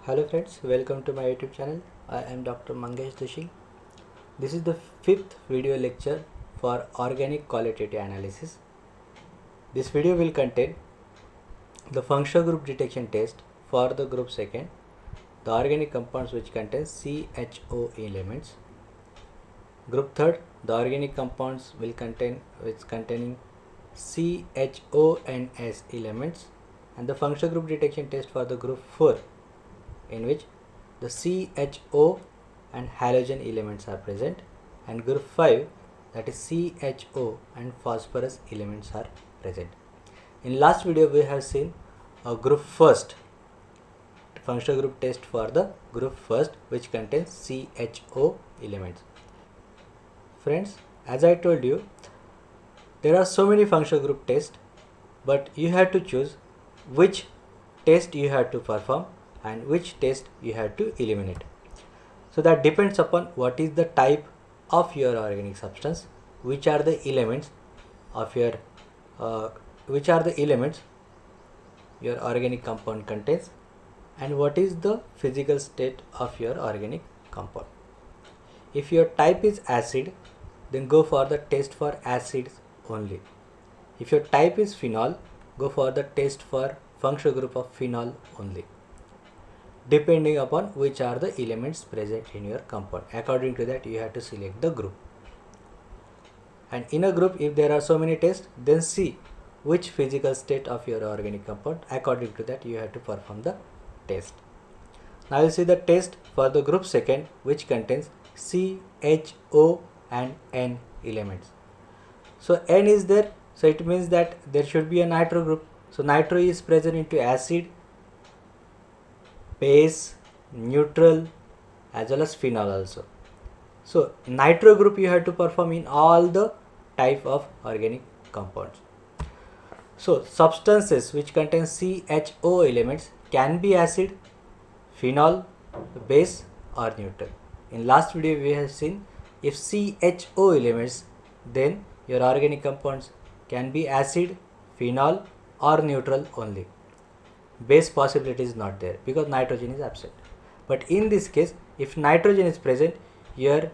Hello friends, welcome to my YouTube channel. I am Dr. Mangesh Doshi. This is the fifth video lecture for organic qualitative analysis. This video will contain the functional group detection test for the group second, the organic compounds which contain CHO elements. Group third, the organic compounds will contain containing CHONS elements, and the functional group detection test for the group 4, in which the CHO and halogen elements are present, and group 5, that is CHO and phosphorus elements are present. In last video we have seen a group first, functional group test for the group first, which contains CHO elements. Friends, as I told you, there are so many functional group tests, but you have to choose which test you have to perform and which test you have to eliminate. So that depends upon what is the type of your organic substance, which are the elements of your your organic compound contains, and what is the physical state of your organic compound. If your type is acid, then go for the test for acids only. If your type is phenol, go for the test for functional group of phenol only, depending upon which are the elements present in your compound. According to that, you have to select the group. And in a group, if there are so many tests, then see which physical state of your organic compound. According to that, you have to perform the test. Now you see the test for the group second, which contains CHO and N elements. So N is there, so it means that there should be a nitro group. So nitro is present into acid, base, neutral, as well as phenol also. So nitro group you have to perform in all the type of organic compounds. So substances which contain CHO elements can be acid, phenol, base or neutral. In last video we have seen if CHO elements, then your organic compounds can be acid, phenol or neutral only. Base possibility is not there because nitrogen is absent. But in this case, if nitrogen is present, your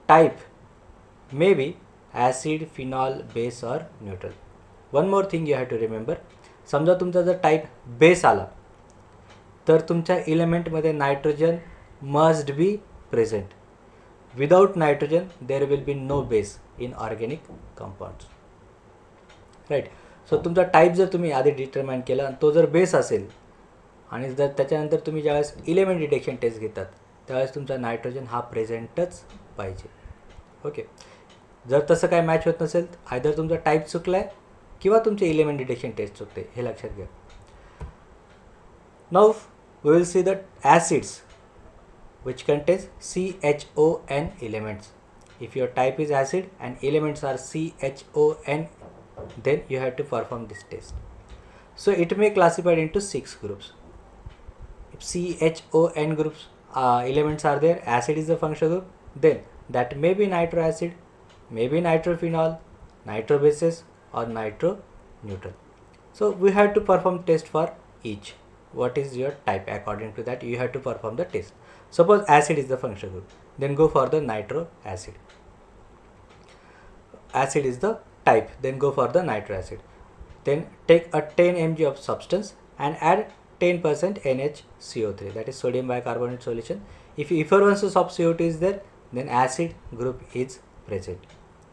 type may be acid, phenol, base or neutral. One more thing you have to remember, समजा तुमचा जर type base आला तर तुमच्या element मध्ये nitrogen must be present. Without nitrogen there will be no base in organic compounds, right. So तुमचा type जर तुम्ही आधी डिटरमाइन केला आणि तो जर बेस असेल आणि जर त्याच्यानंतर तुम्ही ज्यावेळेस इलेमेंट डिटेक्शन टेस्ट घेतात त्यावेळेस तुमचा नायट्रोजन हा प्रेझेंटच पाहिजे. ओके, जर तसं काय मॅच होत नसेल आयदर तुमचा टाईप चुकला आहे किंवा तुमचे इलेमेंट डिटेक्शन टेस्ट चुकते, हे लक्षात घ्या. Now we will see the acids which contains CHON elements. If your type is acid and elements are CHON, then you have to perform this test. So it may classified into 6 groups. If CHON groups elements are there, acid is the functional group, then that may be nitro acid, may be nitrophenol, nitro bases or nitro neutral. So we have to perform test for each. What is your type? According to that you have to perform the test. Suppose acid is the functional group, then go for the nitro acid. Acid is the type, then go for the nitro acid. Then take a 10 mg of substance and add 10% NaCO3, that is sodium bicarbonate solution. If effervescence of CO2 is there, then acid group is present.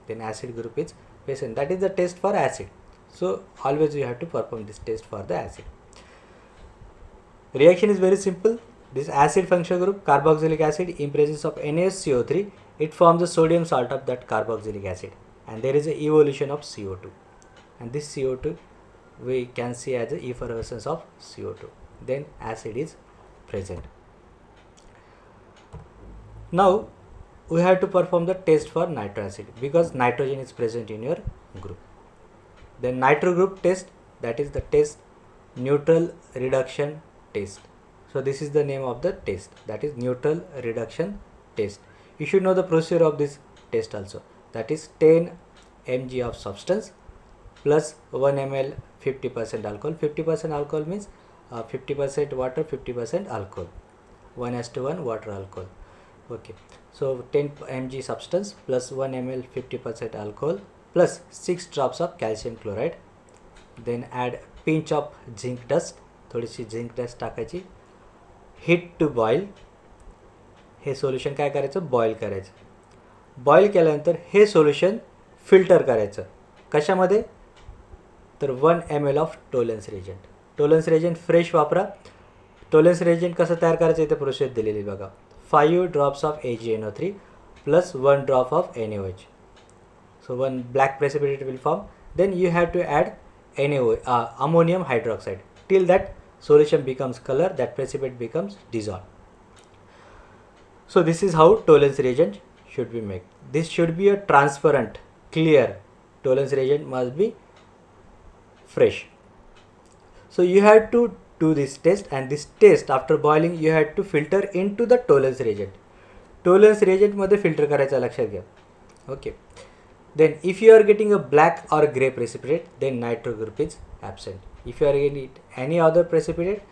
That is the test for acid. So always you have to perform this test for the acid. Reaction is very simple. This acid functional group, carboxylic acid, in presence of NaCO3, it forms the sodium salt of that carboxylic acid, and there is a evolution of CO2, and this CO2 we can see as the effervescence of CO2. Then acid is present. Now we have to perform the test for nitro acid because nitrogen is present in your group. Then nitro group test, that is the test neutral reduction test. So this is the name of the test, that is neutral reduction test. You should know the procedure of this test also, that is 10 mg of substance plus 1 ml 50% alcohol. 50% alcohol means 50% water, 50% alcohol, 1:1 water alcohol. Okay, so 10 mg substance plus 1 ml 50% alcohol plus 6 drops of calcium chloride. Then add pinch of zinc dust, थोडीशी zinc dust टाकायची. Heat to boil. हे solution काय करायचं, boil करायचं. Boil केल्यानंतर हे solution filter करायचं. कशामध्ये, तर 1 ml of Tollens reagent. Tollens reagent fresh वापरा. टोलन्स रिएजंट कसं तयार करायचं इथे प्रोसेस दिलेली बघा. 5 drops of AgNO3 plus 1 drop of NaOH. So one black precipitate will form. Then you have to add ammonium hydroxide till that solution becomes color, that precipitate becomes dissolved. So this is how Tollens reagent should be made. This should be a transparent, clear. Tollens reagent must be fresh. So you have to do this test, and this test after boiling you have to filter into the Tollens reagent. Tollens reagent मध्ये filter करायचा, लक्षात घ्या. Okay. Then if you are getting a black or grey precipitate, then nitro group is absent. If you are getting any other precipitate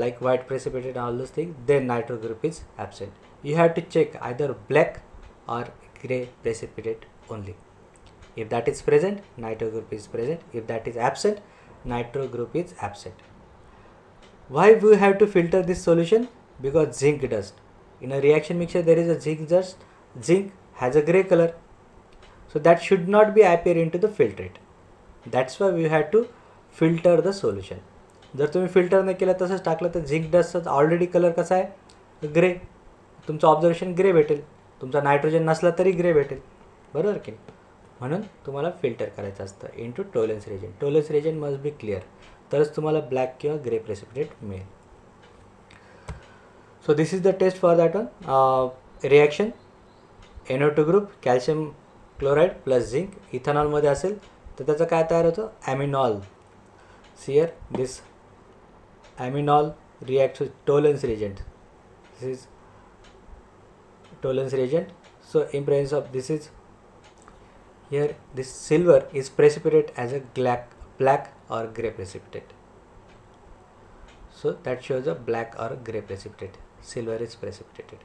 like white precipitate and all those things, then nitro group is absent. You have to check either black or grey precipitate only. If that is present, nitro group is present. If that is absent, nitro group is absent. Why we have to filter this solution? Because zinc dust. In a reaction mixture there is a zinc dust. Zinc has a grey color. So that should not be appear into the filtrate. That's why we had to filter the solution. जर तुम्ही filter नाही केलं तसंच टाकलं तर zinc डस्टचा already colour कसा आहे, grey. तुमचं ऑब्झर्वेशन ग्रे भेटेल. तुमचा नायट्रोजन नसला तरी ग्रे भेटेल, बरोबर की. म्हणून तुम्हाला फिल्टर करायचं असतं into Tollens reagent. Tollens reagent must be clear, तरच तुम्हाला ब्लॅक किंवा ग्रे प्रेसिपिटेट मिळेल. So this is the test for that one. Reaction NO2 group calcium chloride plus zinc इथेनॉलमध्ये असेल तर त्याचं काय तयार होतं, aminol. Here this aminol reacts with Tollens reagent. This is Tollens reagent. So in presence of this is here, this silver is precipitate as a black or grey precipitate. So that shows a black or grey precipitate. Silver is precipitated.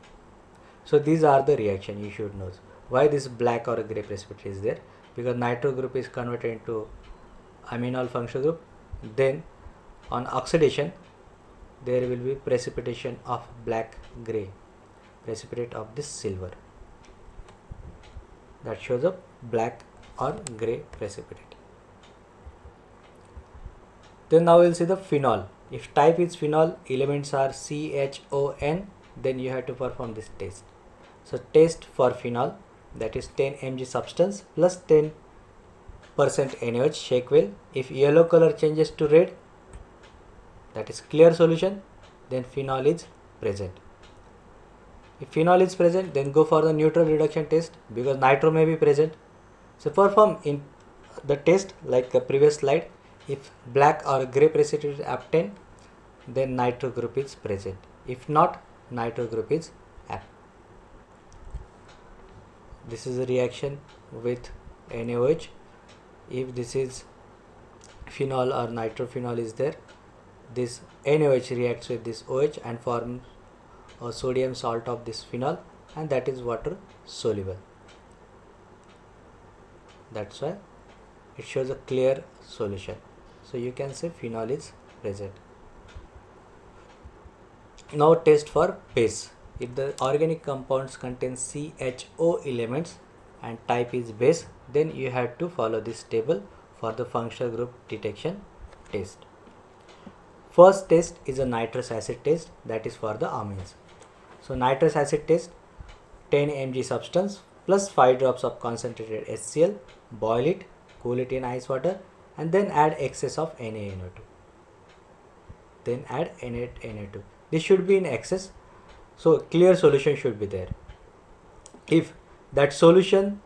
So these are the reaction you should know. Why this black or grey precipitate is there? Because nitro group is converted into aminol functional group. Then on oxidation there will be precipitation of black gray precipitate of this silver. That shows a black or gray precipitate. Then now we'll see the phenol. If type is phenol, elements are CHON, then you have to perform this test. So test for phenol, that is 10 mg substance plus 10% NaOH, shake well. If yellow color changes to red, that is clear solution, then phenol is present. If phenol is present, then go for the neutral reduction test because nitro may be present. So perform in the test like the previous slide. If black or grey precipitate is obtained, then nitro group is present. If not, nitro group is absent. This is a reaction with NaOH. If this is phenol or nitrophenol is there, this NaOH reacts with this OH and forms a sodium salt of this phenol, and that is water soluble. That's why it shows a clear solution. So you can say phenol is present. Now test for base. If the organic compounds contain CHO elements and type is base, then you have to follow this table for the functional group detection test. First test is a nitrous acid test, that is for the amines. So nitrous acid test, 10 mg substance plus 5 drops of concentrated HCl, boil it, cool it in ice water, and then add excess of NaNO2. Then add Na2. This should be in excess, so clear solution should be there. If that solution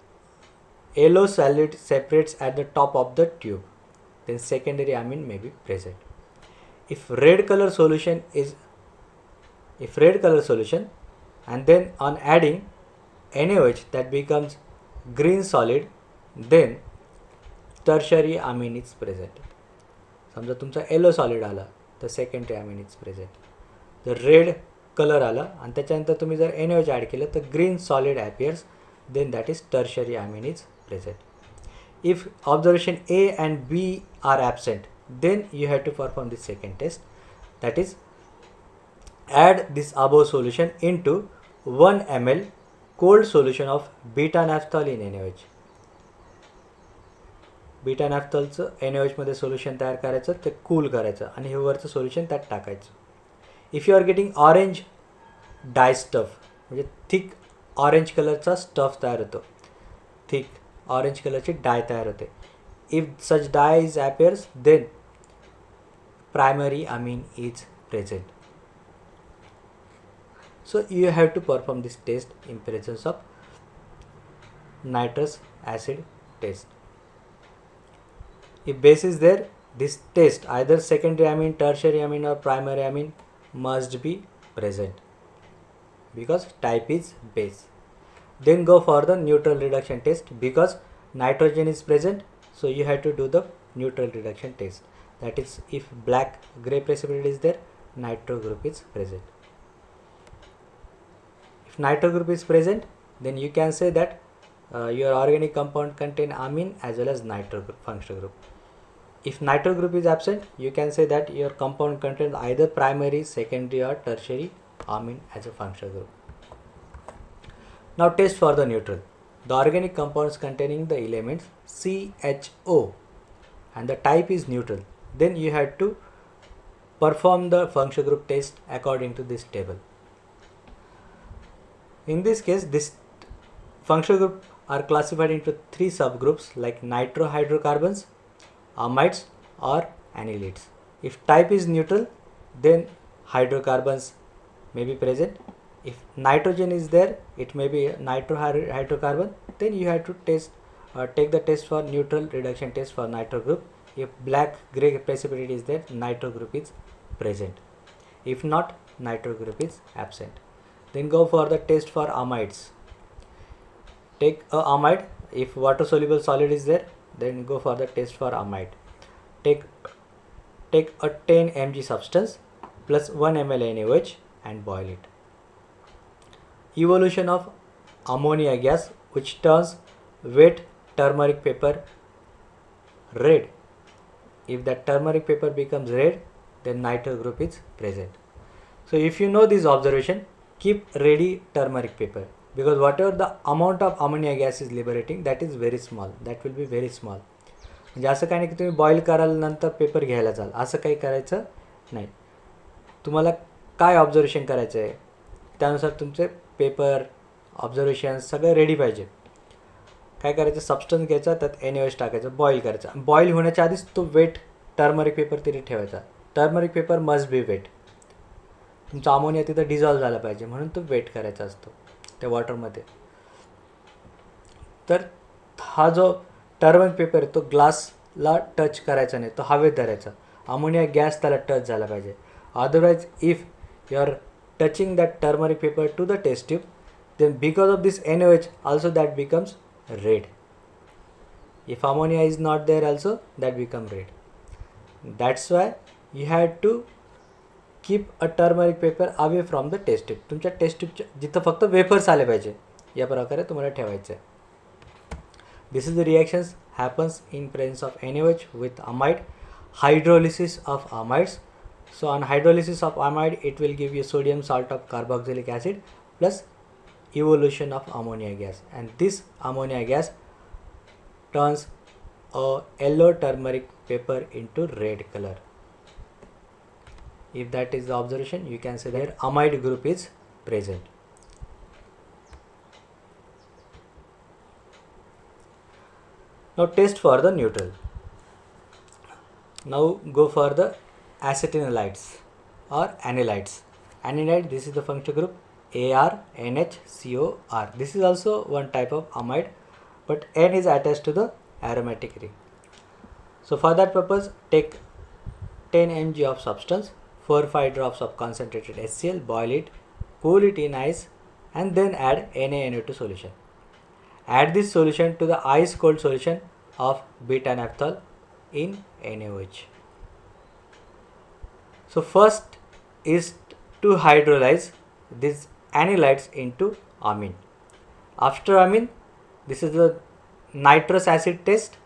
yellow solid separates at the top of the tube, then secondary amine may be present. If red color solution and then on adding NaOH that becomes green solid, then tertiary amine is present. समजा तुमचा yellow solid आला the secondary amine is present. The red color आला आणि त्याच्यानंतर तुम्ही जर NaOH add केलं तर green solid appears, then that is tertiary amine is present. If observation A and B are absent, then you have to perform the second test, that is add this above solution into 1 ml cold solution of beta naphthol in NaOH. Beta नॅफ्थॉलचं NaOH मध्ये solution तयार करायचं, ते cool करायचं आणि हे वरचं solution त्यात टाकायचं. If you are getting orange dye stuff, म्हणजे थिक ऑरेंज कलरचा स्टफ तयार होतो, थिक ऑरेंज कलरची डाय तयार होते. If such dye is appears, then primary amine is present. So you have to perform this test in presence of nitrous acid test. If base is there, this test either secondary amine, tertiary amine or primary amine must be present because type is base. Then go for the neutral reduction test because nitrogen is present, so you have to do the neutral reduction test. That is, if black gray precipitate is there, nitro group is present. If nitro group is present, then you can say that your organic compound contain amine as well as nitro group, functional group. If nitro group is absent, you can say that your compound contains either primary, secondary or tertiary amine as a functional group. Now test for the neutral. The organic compounds containing the elements CHO and the type is neutral. Then you have to perform the functional group test according to this table. In this case, this functional group are classified into 3 subgroups like nitrohydrocarbons, amides or anilides. If type is neutral, then hydrocarbons may be present. If nitrogen is there, it may be nitrohydrocarbon. Then you have to test take the test for neutral reduction test for nitro group. If black gray precipitate is there, nitro group is present. If not, nitro group is absent. Then go for the test for amides. Take a amide. If water soluble solid is there, then go for the test for amide. Take a 10 mg substance plus 1 ml NaOH and boil it. Evolution of ammonia gas, which turns wet turmeric paper red. If that turmeric paper becomes red, then nitro group is present. So if you know this observation, keep ready turmeric paper, because whatever the amount of ammonia gas is liberating, that is very small, that will be very small. म्हणजे असं काही नाही की तुम्ही boil कराल नंतर paper घ्यायला जाल, असं काही करायचं नाही. तुम्हाला काय ऑब्झर्वेशन करायचं आहे त्यानुसार तुमचे पेपर ऑब्झर्वेशन सगळं रेडी पाहिजे. काय करायचं, सबस्टन्स घ्यायचा, त्यात NaOH टाकायचं, बॉईल करायचा. बॉईल होण्याच्या आधीच तो वेट टर्मरिक पेपर तिथे ठेवायचा. Turmeric paper must be wet. तुमचा अमोनिया तिथं डिझॉल्व झाला पाहिजे म्हणून तो वेट करायचा असतो त्या वॉटरमध्ये. तर हा जो टर्मरिक पेपर आहे तो ग्लासला टच करायचा नाही, तो हवेत धरायचा. अमोनिया गॅस त्याला टच झाला पाहिजे. Otherwise if you are touching that turmeric paper to the test tube, then because of this NaOH also that becomes red. If ammonia is not there also, that become red. That's why you have to keep a turmeric paper away from the test tube. तुमच्या test ट्यूबच्या जिथं फक्त wafers आले पाहिजे या प्रकारे तुम्हाला ठेवायचं आहे. This is the reactions happens in presence of NaOH with amide. Hydrolysis of amides. So on hydrolysis of amide, it will give you sodium salt of carboxylic acid plus evolution of ammonia gas, and this ammonia gas turns a yellow turmeric paper into red color. If that is the observation, you can say that amide group is present. Now test for the neutral. Now go for the acetanilides or anilides. Anilide, this is the functional group AR-NH-COR. This is also one type of amide, but N is attached to the aromatic ring. So for that purpose, take 10 mg of substance, 4-5 drops of concentrated HCl, boil it, cool it in ice, and then add NaNO2 solution. Add this solution to the ice cold solution of beta naphthol in NaOH. So first is to hydrolyze these anylides into amine. After amine, this is the nitrous acid test.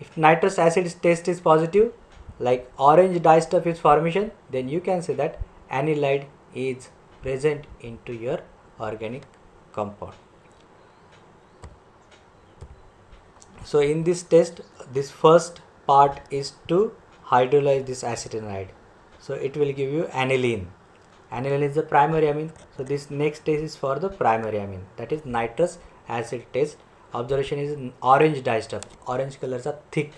If nitrous acid test is positive, like orange distuff is formation, then you can say that anilide is present into your organic compound. So in this test, this first part is to hydrolyze this acetonide. So it will give you aniline. Aniline is the primary amine. So this next test is for the primary amine, that is nitrous acid test. Observation is orange distuff. Orange color चा thick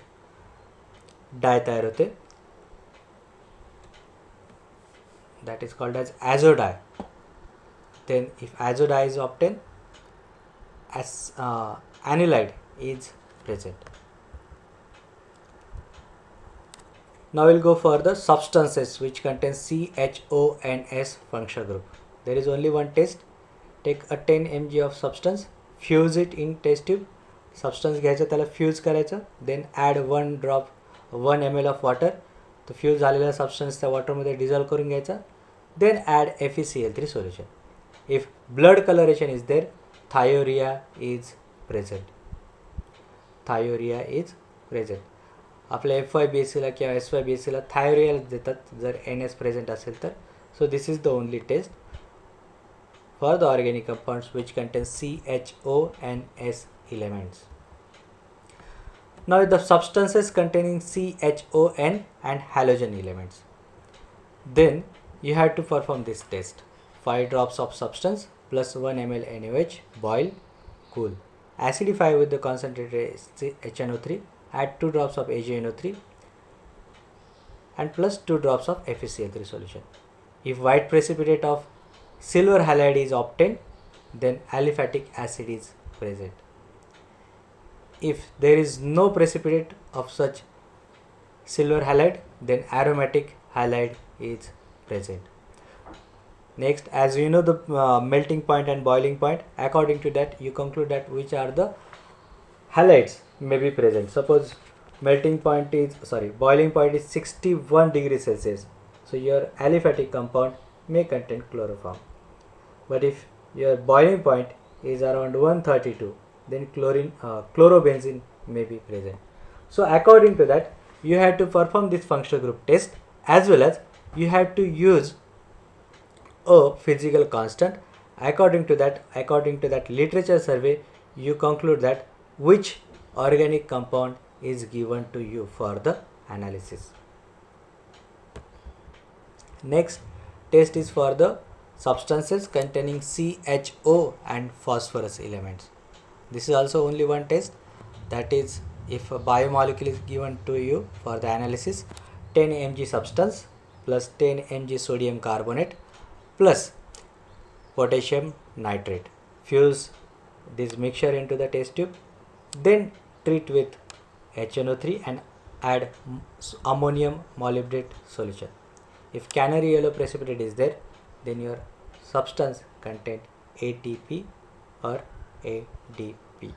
dye तयार होते, that is called as azo dye. Then if azo dye is obtained, as anilide is present. Now we'll go for the substances which contain CHO and S functional group. There is only one test. Take a 10 mg of substance, fuse it in test tube. Substance घ्यायचं, त्याला fuse करायचं, then add 1 ml of water. तो fuse झालेला substance त्या वॉटरमध्ये dissolve करून घ्यायचा, then add FeCl3 solution. If blood colouration is there, thiourea is present. Thiourea is present. आपल्या FYBSCला किंवा SYBSCला थायोरिया देतात जर NS प्रेझेंट असेल तर. So this is the only test for the organic compounds which contain CHO and S elements. Now the substances containing CHON and halogen elements. Then you have to perform this test. 5 drops of substance plus 1 ml NaOH, boil, cool. Acidify with the concentrated HNO3, add 2 drops of AgNO3 and plus 2 drops of FeCl3 solution. If white precipitate of silver halide is obtained, then aliphatic acid is present. If there is no precipitate of such silver halide, then aromatic halide is present. Next, as you know the melting point and boiling point, according to that you conclude that which are the halides may be present. Suppose boiling point is 61 degrees Celsius. So your aliphatic compound may contain chloroform. But if your boiling point is around 132, then chlorobenzene may be present. So according to that, you have to perform this functional group test, as well as you have to use a physical constant. According to that literature survey, you conclude that which organic compound is given to you for the analysis. Next test is for the substances containing CHO and phosphorus elements. This is also only one test, that is if a biomolecule is given to you for the analysis, 10 mg substance plus 10 mg sodium carbonate plus potassium nitrate. Fuse this mixture into the test tube, then treat with HNO3 and add ammonium molybdate solution. If canary yellow precipitate is there, then your substance contain ATP or ADP.